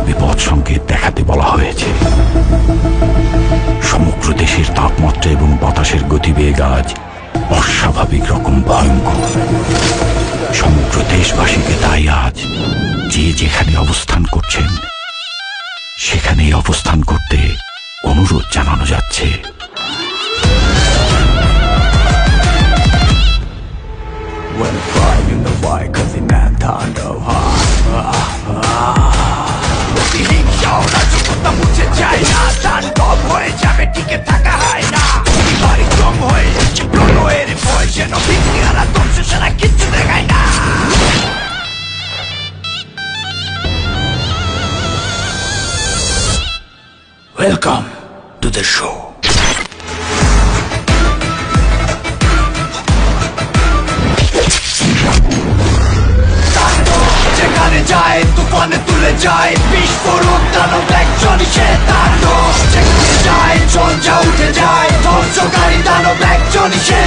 বিপদ সংকেত দেখাতে বলা হয়েছে। সমগ্র দেশের তাপমাত্রা এবং বাতাসের গতিবেগ আজ অস্বাভাবিক রকম ভয়ঙ্কর। সমগ্র দেশবাসীকে তাই আজ যে যেখানে অবস্থান করছেন সেখানেই অবস্থান করতে অনুরোধ জানানো যাচ্ছে। মুছে যায় না, তাণ্ডব হয়ে যাবে, টিকে থাকা হয় না। বাড়ি কম হয়ে যাচ্ছে প্রলয়ের ভয়, যেন বিজ্ঞানা ধ্বংস ছাড়া কিচ্ছু দেখায় না। Welcome to the show. যেখানে যায় তুফানে তুলে যায়, বিস্ফোরক দানব একজনই সে তাণ্ডব। যেখানে যায় ঝঞ্ঝা উঠে যায়, ধ্বংসকারী দানব একজনই সে।